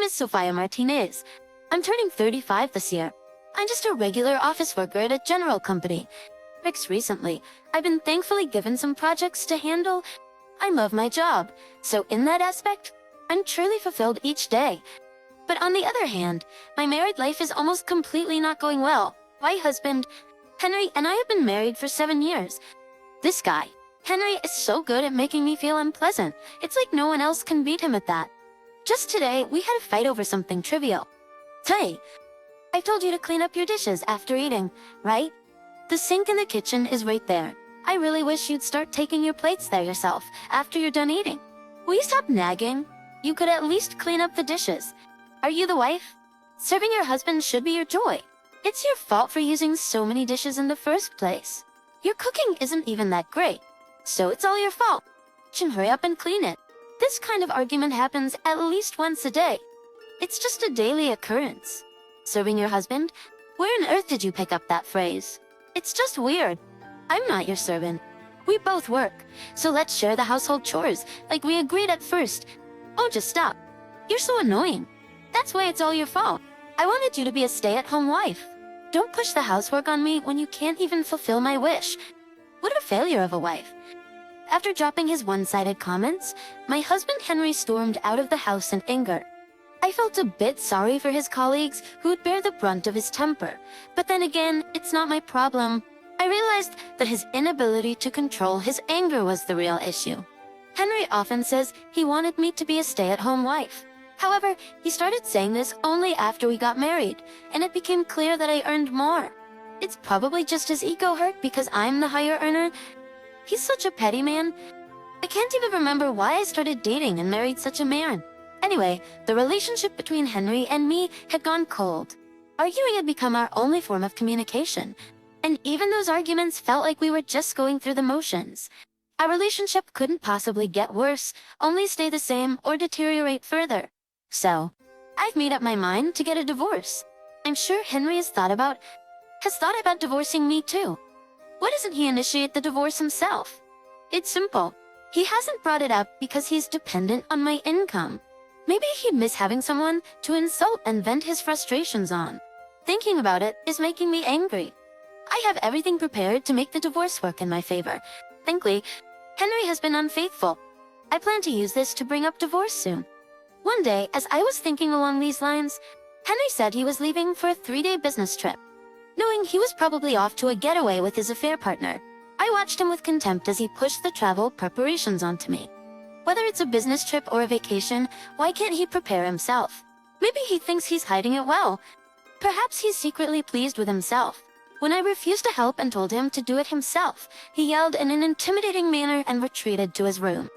is Sofia Martinez. I'm turning 35 this year. I'm just a regular office worker at a general company. Recently, I've been thankfully given some projects to handle. I love my job, so in that aspect, I'm truly fulfilled each day. But on the other hand, my married life is almost completely not going well. My husband, Henry, and I have been married for 7 years. This guy, Henry, is so good at making me feel unpleasant. It's like no one else can beat him at that. Just today, we had a fight over something trivial. Hey, I told you to clean up your dishes after eating, right? The sink in the kitchen is right there. I really wish you'd start taking your plates there yourself after you're done eating. Will you stop nagging? You could at least clean up the dishes. Are you the wife? Serving your husband should be your joy. It's your fault for using so many dishes in the first place. Your cooking isn't even that great, so it's all your fault. You hurry up and clean it. This kind of argument happens at least once a day. It's just a daily occurrence. Serving your husband? Where on earth did you pick up that phrase? It's just weird. I'm not your servant. We both work, so let's share the household chores like we agreed at first. Oh, just stop. You're so annoying. That's why it's all your fault. I wanted you to be a stay-at-home wife. Don't push the housework on me when you can't even fulfill my wish. What a failure of a wife. After dropping his one-sided comments, my husband Henry stormed out of the house in anger. I felt a bit sorry for his colleagues who would bear the brunt of his temper, but then again, it's not my problem. I realized that his inability to control his anger was the real issue. Henry often says he wanted me to be a stay-at-home wife. However, he started saying this only after we got married, and it became clear that I earned more. It's probably just his ego hurt because I'm the higher earner. He's such a petty man. I can't even remember why I started dating and married such a man. Anyway, the relationship between Henry and me had gone cold. Arguing had become our only form of communication, and even those arguments felt like we were just going through the motions. Our relationship couldn't possibly get worse, only stay the same or deteriorate further. So, I've made up my mind to get a divorce. I'm sure Henry has thought about divorcing me too. Why doesn't he initiate the divorce himself? It's simple. He hasn't brought it up because he's dependent on my income. Maybe he'd miss having someone to insult and vent his frustrations on. Thinking about it is making me angry. I have everything prepared to make the divorce work in my favor. Thankfully, Henry has been unfaithful. I plan to use this to bring up divorce soon. One day, as I was thinking along these lines, Henry said he was leaving for a 3-day business trip. Knowing he was probably off to a getaway with his affair partner, I watched him with contempt as he pushed the travel preparations onto me. Whether it's a business trip or a vacation, why can't he prepare himself? Maybe he thinks he's hiding it well. Perhaps he's secretly pleased with himself. When I refused to help and told him to do it himself, he yelled in an intimidating manner and retreated to his room.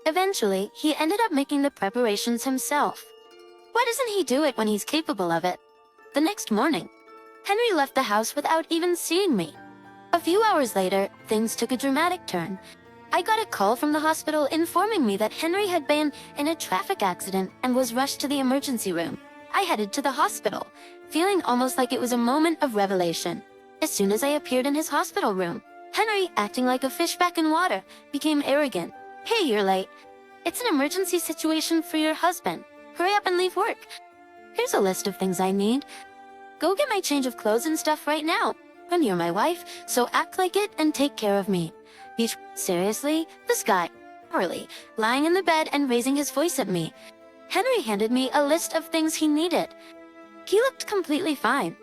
Eventually, he ended up making the preparations himself. Why doesn't he do it when he's capable of it? The next morning, Henry left the house without even seeing me. A few hours later, things took a dramatic turn. I got a call from the hospital informing me that Henry had been in a traffic accident and was rushed to the emergency room. I headed to the hospital, feeling almost like it was a moment of revelation. As soon as I appeared in his hospital room, Henry, acting like a fish back in water, became arrogant. Hey, you're late. It's an emergency situation for your husband. Hurry up and leave work. Here's a list of things I need. Go get my change of clothes and stuff right now. And you're my wife, so act like it and take care of me. Seriously? This guy, Harley, lying in the bed and raising his voice at me. Henry handed me a list of things he needed. He looked completely fine.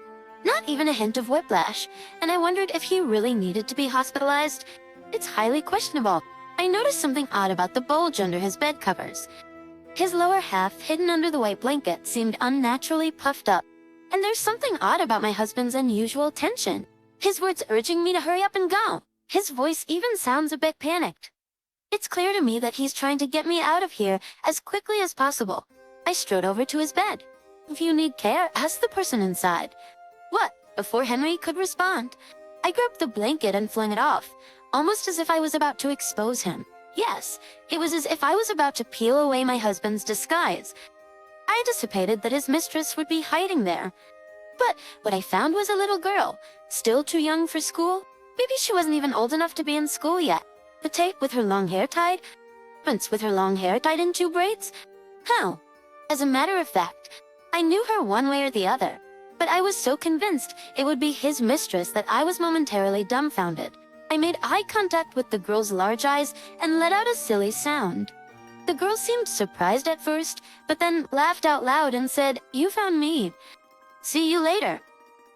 Not even a hint of whiplash, and I wondered if he really needed to be hospitalized. It's highly questionable. I noticed something odd about the bulge under his bed covers. His lower half, hidden under the white blanket, seemed unnaturally puffed up. And there's something odd about my husband's unusual tension. His words urging me to hurry up and go. His voice even sounds a bit panicked. It's clear to me that he's trying to get me out of here as quickly as possible. I strode over to his bed. If you need care, ask the person inside. What? Before Henry could respond, I grabbed the blanket and flung it off, almost as if I was about to expose him. Yes, it was as if I was about to peel away my husband's disguise. I anticipated that his mistress would be hiding there. But what I found was a little girl, still too young for school. Maybe she wasn't even old enough to be in school yet. Petite with her long hair tied? Prince with her long hair tied in 2 braids? Hell. As a matter of fact, I knew her one way or the other, but I was so convinced it would be his mistress that I was momentarily dumbfounded. I made eye contact with the girl's large eyes and let out a silly sound. The girl seemed surprised at first, but then laughed out loud and said, "You found me. See you later."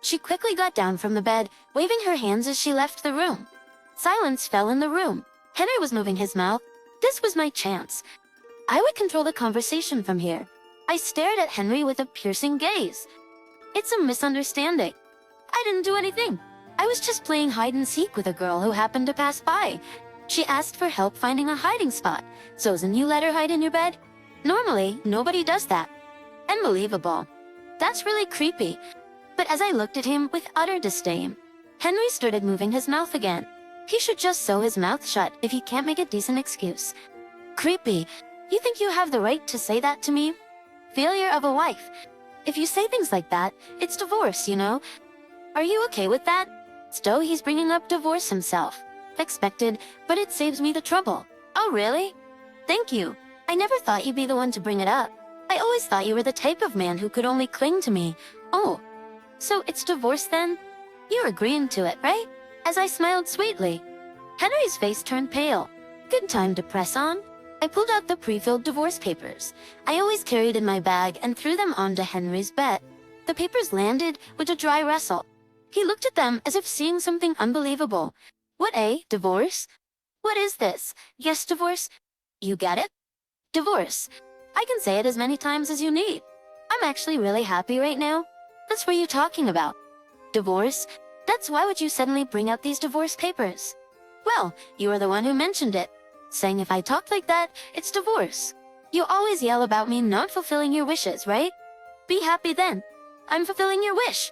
She quickly got down from the bed, waving her hands as she left the room. Silence fell in the room. Henry was moving his mouth. This was my chance. I would control the conversation from here. I stared at Henry with a piercing gaze. "It's a misunderstanding. I didn't do anything. I was just playing hide and seek with a girl who happened to pass by. She asked for help finding a hiding spot. Susan, you let her hide in your bed? Normally, nobody does that." Unbelievable. That's really creepy. But as I looked at him with utter disdain, Henry started moving his mouth again. He should just sew his mouth shut if he can't make a decent excuse. Creepy. You think you have the right to say that to me? Failure of a wife. If you say things like that, it's divorce, you know? Are you okay with that? So he's bringing up divorce himself. Expected, but it saves me the trouble. Oh really? Thank you. I never thought you'd be the one to bring it up. I always thought you were the type of man who could only cling to me. Oh, so it's divorce then? You're agreeing to it, right? As I smiled sweetly. Henry's face turned pale. Good time to press on. I pulled out the pre-filled divorce papers I always carried in my bag and threw them onto Henry's bed. The papers landed with a dry rustle. He looked at them as if seeing something unbelievable. What, divorce? What is this? Yes, divorce? You get it? Divorce. I can say it as many times as you need. I'm actually really happy right now. That's what you're talking about. Divorce? That's why would you suddenly bring out these divorce papers? Well, you were the one who mentioned it, saying if I talked like that, it's divorce. You always yell about me not fulfilling your wishes, right? Be happy then. I'm fulfilling your wish.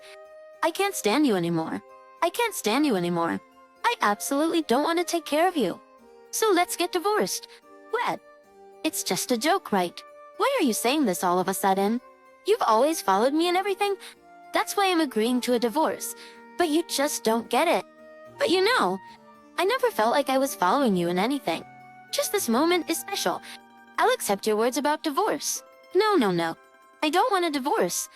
I can't stand you anymore. I can't stand you anymore. I absolutely don't want to take care of you. So let's get divorced. What? It's just a joke, right? Why are you saying this all of a sudden? You've always followed me and everything. That's why I'm agreeing to a divorce. But you just don't get it. But you know, I never felt like I was following you in anything. Just this moment is special. I'll accept your words about divorce. No. I don't want a divorce.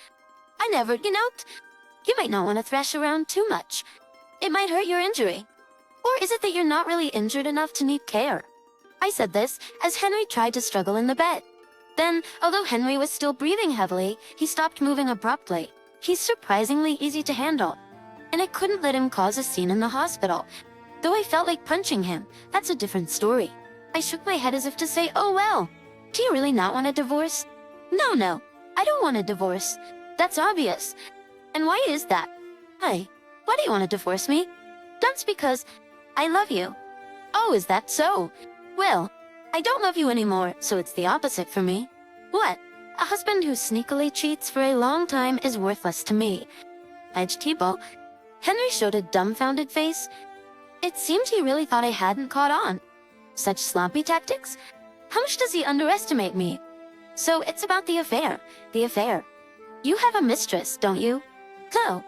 I never, you might not want to thrash around too much. It might hurt your injury. Or is it that you're not really injured enough to need care? I said this as Henry tried to struggle in the bed. Then, although Henry was still breathing heavily, he stopped moving abruptly. He's surprisingly easy to handle. And I couldn't let him cause a scene in the hospital. Though I felt like punching him, that's a different story. I shook my head as if to say, oh well. Do you really not want a divorce? No, I don't want a divorce. That's obvious. And why is that? Why do you want to divorce me? That's because I love you. Oh, is that so? Well, I don't love you anymore, so it's the opposite for me. What? A husband who sneakily cheats for a long time is worthless to me. Vegetable. Henry showed a dumbfounded face. It seemed he really thought I hadn't caught on. Such sloppy tactics? How much does he underestimate me? So it's about the affair. The affair. You have a mistress, don't you? So,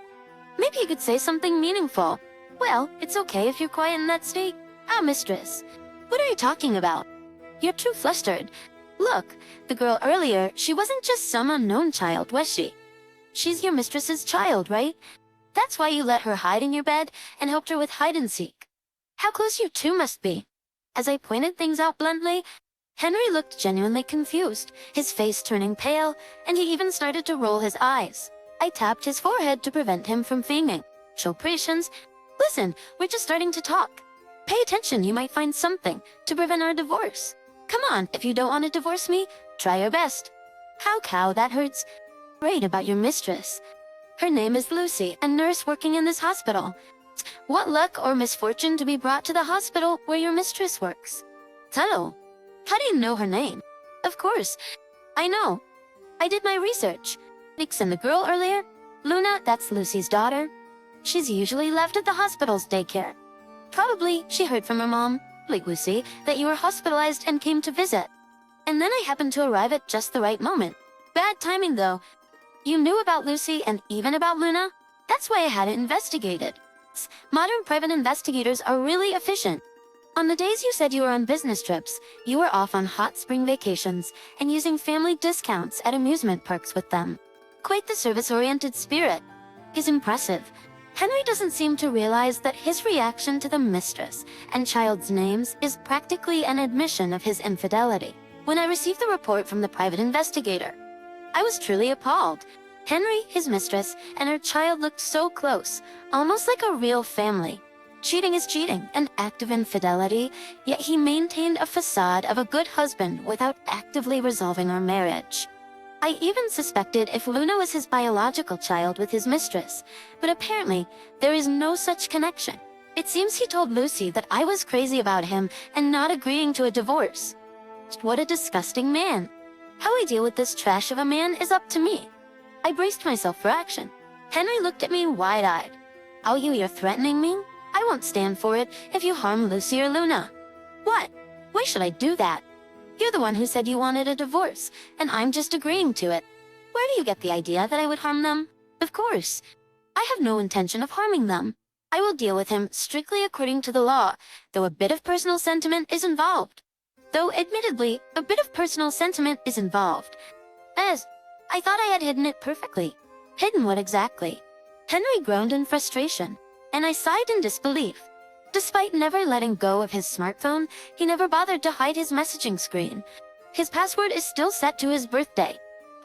maybe you could say something meaningful. Well, it's okay if you're quiet in that state. Ah, mistress. What are you talking about? You're too flustered. Look, the girl earlier, she wasn't just some unknown child, was she? She's your mistress's child, right? That's why you let her hide in your bed and helped her with hide and seek. How close you two must be. As I pointed things out bluntly, Henry looked genuinely confused, his face turning pale, and he even started to roll his eyes. I tapped his forehead to prevent him from feigning. Show patience. Listen, we're just starting to talk. Pay attention, you might find something to prevent our divorce. Come on, if you don't want to divorce me, try your best. How cow, that hurts. Great about your mistress. Her name is Lucy, a nurse working in this hospital. What luck or misfortune to be brought to the hospital where your mistress works. Hello. How do you know her name? Of course. I know. I did my research. Nix and the girl earlier? Luna, that's Lucy's daughter. She's usually left at the hospital's daycare. Probably she heard from her mom, like Lucy, that you were hospitalized and came to visit. And then I happened to arrive at just the right moment. Bad timing though. You knew about Lucy and even about Luna? That's why I had it investigated. Modern private investigators are really efficient. On the days you said you were on business trips, you were off on hot spring vacations and using family discounts at amusement parks with them. Quite the service-oriented spirit. He's impressive. Henry doesn't seem to realize that his reaction to the mistress and child's names is practically an admission of his infidelity. When I received the report from the private investigator, I was truly appalled. Henry, his mistress, and her child looked so close, almost like a real family. Cheating is cheating, an act of infidelity, yet he maintained a facade of a good husband without actively resolving our marriage. I even suspected if Luna was his biological child with his mistress, but apparently there is no such connection. It seems he told Lucy that I was crazy about him and not agreeing to a divorce. What a disgusting man. How I deal with this trash of a man is up to me. I braced myself for action. Henry looked at me wide-eyed. "Oh, you're threatening me? I won't stand for it if you harm Lucy or Luna." "What? Why should I do that? You're the one who said you wanted a divorce, and I'm just agreeing to it. Where do you get the idea that I would harm them? Of course. I have no intention of harming them. I will deal with him strictly according to the law, though a bit of personal sentiment is involved. As I thought I had hidden it perfectly. Hidden what exactly? Henry groaned in frustration, and I sighed in disbelief. Despite never letting go of his smartphone, he never bothered to hide his messaging screen. His password is still set to his birthday.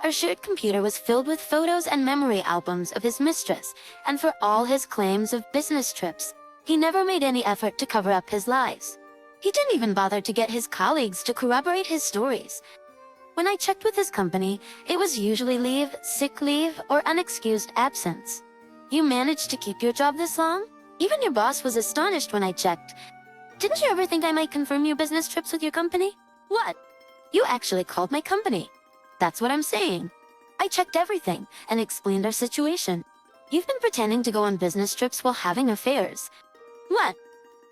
Our shared computer was filled with photos and memory albums of his mistress, and for all his claims of business trips, he never made any effort to cover up his lies. He didn't even bother to get his colleagues to corroborate his stories. When I checked with his company, it was usually leave, sick leave, or unexcused absence. "You managed to keep your job this long? Even your boss was astonished when I checked. Didn't you ever think I might confirm your business trips with your company?" "What? You actually called my company?" "That's what I'm saying. I checked everything and explained our situation. You've been pretending to go on business trips while having affairs." "What?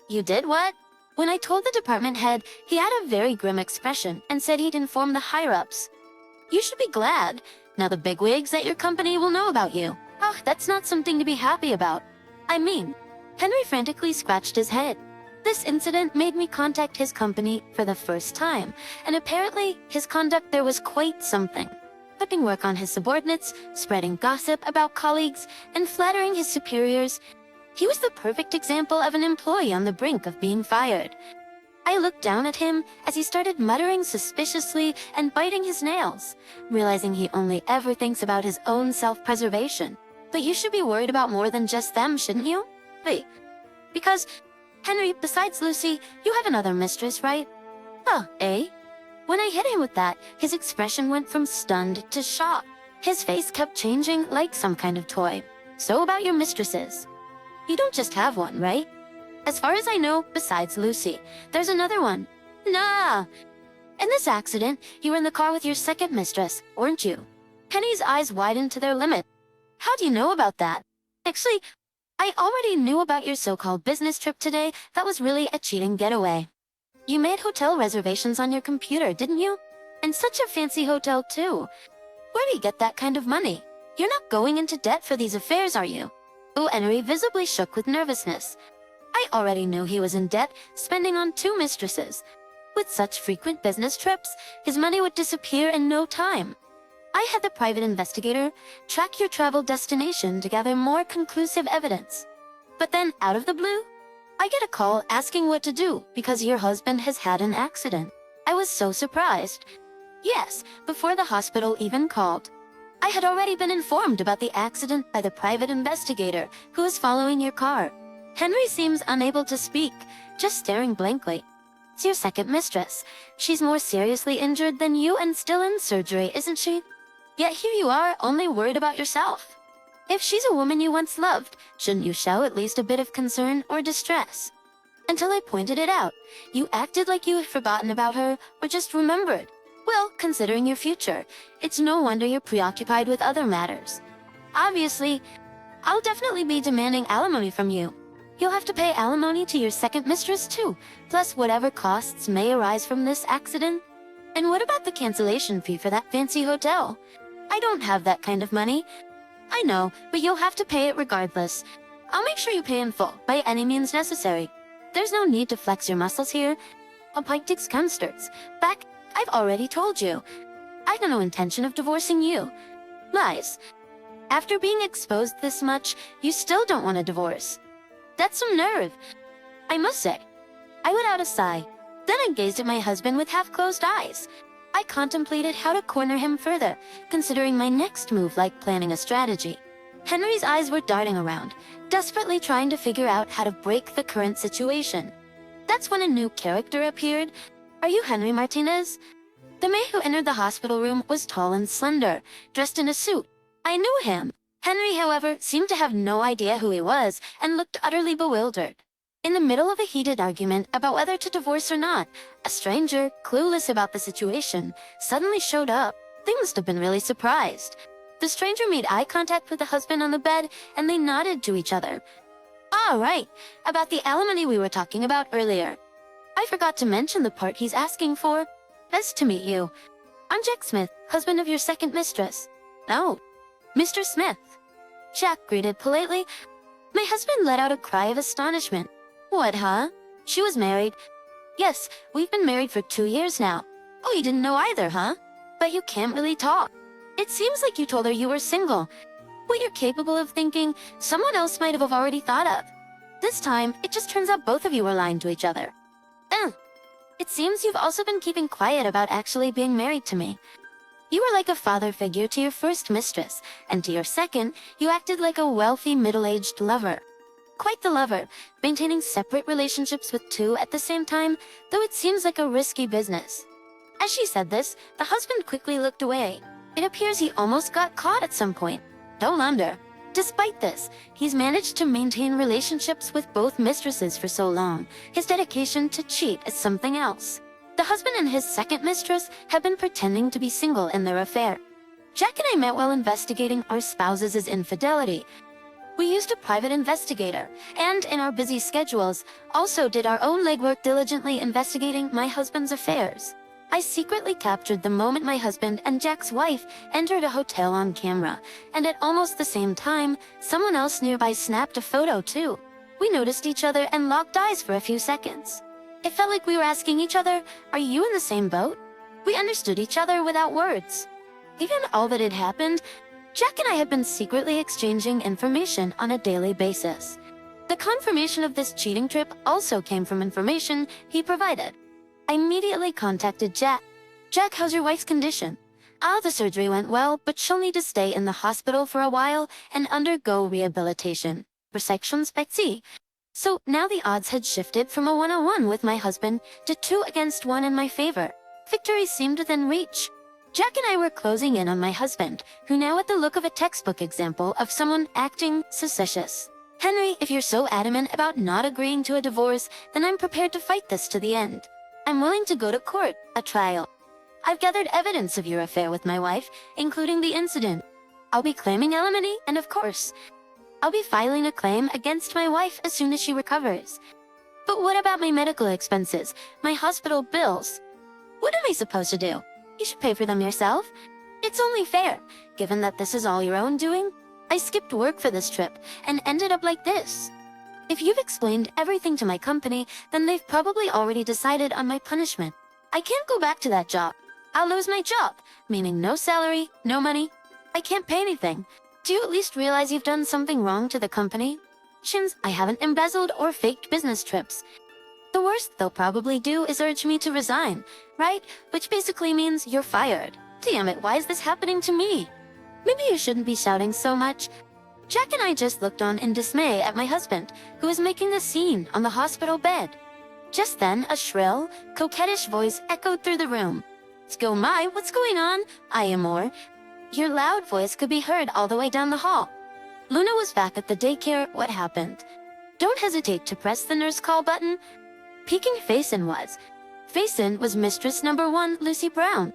You did what?" When I told the department head, he had a very grim expression and said he'd inform the higher-ups. "You should be glad. Now the bigwigs at your company will know about you." "Oh, that's not something to be happy about. I mean..." Henry frantically scratched his head. This incident made me contact his company for the first time, and apparently his conduct there was quite something. Putting work on his subordinates, spreading gossip about colleagues, and flattering his superiors. He was the perfect example of an employee on the brink of being fired. I looked down at him as he started muttering suspiciously and biting his nails, realizing he only ever thinks about his own self-preservation. "But you should be worried about more than just them, shouldn't you?" "Wait. Because, Henry, besides Lucy, you have another mistress, right?" "Oh, eh?" When I hit him with that, his expression went from stunned to shocked. His face kept changing like some kind of toy. "So about your mistresses. You don't just have one, right?" "As far as I know, besides Lucy, there's another one." "Nah. In this accident, you were in the car with your second mistress, weren't you?" Penny's eyes widened to their limit. "How do you know about that?" "Actually, I already knew about your so-called business trip today. That was really a cheating getaway. You made hotel reservations on your computer, didn't you? And such a fancy hotel, too. Where do you get that kind of money? You're not going into debt for these affairs, are you?" Oh, Henry visibly shook with nervousness. I already knew he was in debt, spending on 2 mistresses. With such frequent business trips, his money would disappear in no time. I had the private investigator track your travel destination to gather more conclusive evidence. But then, out of the blue, I get a call asking what to do because your husband has had an accident. I was so surprised. Yes, before the hospital even called. I had already been informed about the accident by the private investigator who was following your car. Henry seems unable to speak, just staring blankly. "It's your second mistress. She's more seriously injured than you and still in surgery, isn't she? Yet here you are, only worried about yourself. If she's a woman you once loved, shouldn't you show at least a bit of concern or distress? Until I pointed it out, you acted like you had forgotten about her or just remembered. Well, considering your future, it's no wonder you're preoccupied with other matters. Obviously, I'll definitely be demanding alimony from you. You'll have to pay alimony to your second mistress too, plus whatever costs may arise from this accident. And what about the cancellation fee for that fancy hotel? I don't have that kind of money." "I know, but you'll have to pay it regardless. I'll make sure you pay in full, by any means necessary. There's no need to flex your muscles here. Appointix Kunsterts. Back, I've already told you. I have no intention of divorcing you. Lies. After being exposed this much, you still don't want a divorce. That's some nerve, I must say. I let out a sigh. Then I gazed at my husband with half-closed eyes. I contemplated how to corner him further, considering my next move like planning a strategy. Henry's eyes were darting around, desperately trying to figure out how to break the current situation. That's when a new character appeared. Are you Henry Martinez? The man who entered the hospital room was tall and slender, dressed in a suit. I knew him. Henry, however, seemed to have no idea who he was and looked utterly bewildered. In the middle of a heated argument about whether to divorce or not, a stranger, clueless about the situation, suddenly showed up. They must have been really surprised. The stranger made eye contact with the husband on the bed, and they nodded to each other. Ah, right, about the alimony we were talking about earlier. I forgot to mention the part he's asking for. Nice to meet you. I'm Jack Smith, husband of your second mistress. Oh, Mr. Smith. Jack greeted politely. My husband let out a cry of astonishment. What, huh? She was married. Yes, we've been married for 2 years now. Oh, you didn't know either, huh? But you can't really talk. It seems like you told her you were single. What you're capable of thinking, someone else might have already thought of. This time, it just turns out both of you were lying to each other. It seems you've also been keeping quiet about actually being married to me. You were like a father figure to your first mistress, and to your second, you acted like a wealthy middle-aged lover. Quite the lover, maintaining separate relationships with two at the same time, though it seems like a risky business. As she said this, the husband quickly looked away. It appears he almost got caught at some point. No wonder. Despite this, he's managed to maintain relationships with both mistresses for so long. His dedication to cheat is something else. The husband and his second mistress have been pretending to be single in their affair. Jack and I met while investigating our spouses' infidelity. We used a private investigator, and in our busy schedules, also did our own legwork diligently investigating my husband's affairs. I secretly captured the moment my husband and Jack's wife entered a hotel on camera, and at almost the same time, someone else nearby snapped a photo too. We noticed each other and locked eyes for a few seconds. It felt like we were asking each other, are you in the same boat? We understood each other without words. Given all that had happened, Jack and I had been secretly exchanging information on a daily basis. The confirmation of this cheating trip also came from information he provided. I immediately contacted Jack. Jack, how's your wife's condition? The surgery went well, but she'll need to stay in the hospital for a while and undergo rehabilitation. Resection spectae. So now the odds had shifted from a 1-on-1 with my husband to 2 against 1 in my favor. Victory seemed within reach. Jack and I were closing in on my husband, who now had the look of a textbook example of someone acting suspicious. Henry, if you're so adamant about not agreeing to a divorce, then I'm prepared to fight this to the end. I'm willing to go to court, a trial. I've gathered evidence of your affair with my wife, including the incident. I'll be claiming alimony, and of course, I'll be filing a claim against my wife as soon as she recovers. But what about my medical expenses, my hospital bills? What am I supposed to do? You should pay for them yourself. It's only fair, given that this is all your own doing. I skipped work for this trip, and ended up like this. If you've explained everything to my company, then they've probably already decided on my punishment. I can't go back to that job. I'll lose my job, meaning no salary, no money. I can't pay anything. Do you at least realize you've done something wrong to the company? Shins, I haven't embezzled or faked business trips. The worst they'll probably do is urge me to resign, right? Which basically means you're fired. Damn it, why is this happening to me? Maybe you shouldn't be shouting so much. Jack and I just looked on in dismay at my husband, who was making a scene on the hospital bed. Just then, a shrill, coquettish voice echoed through the room. "Go my, what's going on? I am more." Your loud voice could be heard all the way down the hall. Luna was back at the daycare. What happened? Don't hesitate to press the nurse call button. Peeking Faison was mistress number 1, Lucy Brown.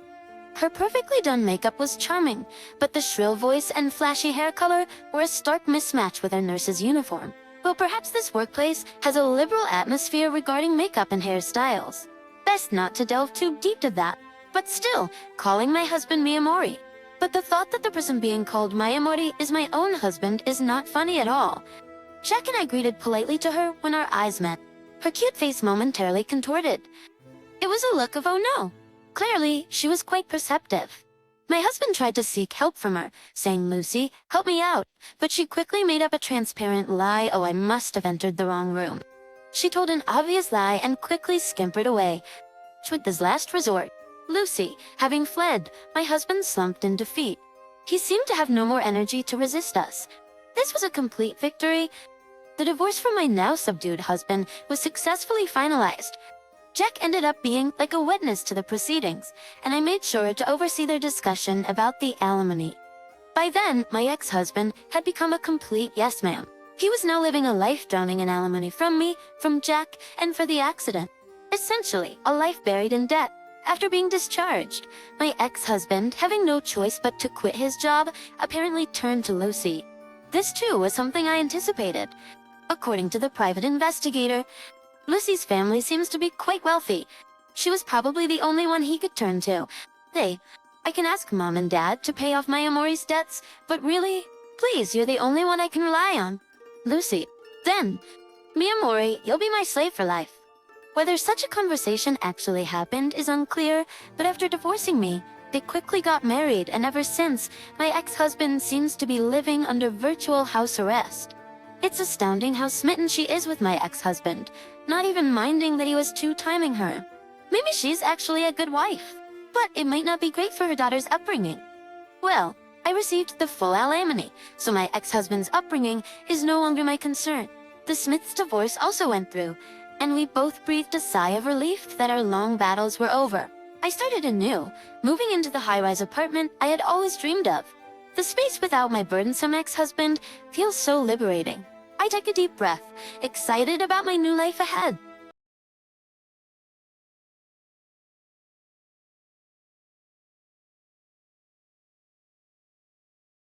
Her perfectly done makeup was charming, but the shrill voice and flashy hair color were a stark mismatch with her nurse's uniform. Well, perhaps this workplace has a liberal atmosphere regarding makeup and hairstyles. Best not to delve too deep to that, but still, calling my husband Miyamori. But the thought that the person being called Miyamori is my own husband is not funny at all. Jack and I greeted politely to her when our eyes met. Her cute face momentarily contorted. It was a look of oh no. Clearly, she was quite perceptive. My husband tried to seek help from her, saying, "Lucy, help me out," but she quickly made up a transparent lie. "Oh, I must have entered the wrong room." She told an obvious lie and quickly scampered away. With this last resort, Lucy, having fled, my husband slumped in defeat. He seemed to have no more energy to resist us. This was a complete victory. The divorce from my now subdued husband was successfully finalized. Jack ended up being like a witness to the proceedings, and I made sure to oversee their discussion about the alimony. By then, my ex-husband had become a complete yes ma'am. He was now living a life drowning in alimony from me, from Jack, and for the accident. Essentially, a life buried in debt. After being discharged, my ex-husband, having no choice but to quit his job, apparently turned to Lucy. This too was something I anticipated. According to the private investigator, Lucy's family seems to be quite wealthy. She was probably the only one he could turn to. Hey, I can ask Mom and Dad to pay off my Amori's debts, but really, please, you're the only one I can rely on. Lucy, then, me Amori, you'll be my slave for life. Whether such a conversation actually happened is unclear, but after divorcing me, they quickly got married, and ever since, my ex-husband seems to be living under virtual house arrest. It's astounding how smitten she is with my ex-husband, not even minding that he was two-timing her. Maybe she's actually a good wife, but it might not be great for her daughter's upbringing. Well, I received the full alimony, so my ex-husband's upbringing is no longer my concern. The Smiths' divorce also went through, and we both breathed a sigh of relief that our long battles were over. I started anew, moving into the high-rise apartment I had always dreamed of. The space without my burdensome ex-husband feels so liberating. I take a deep breath, excited about my new life ahead.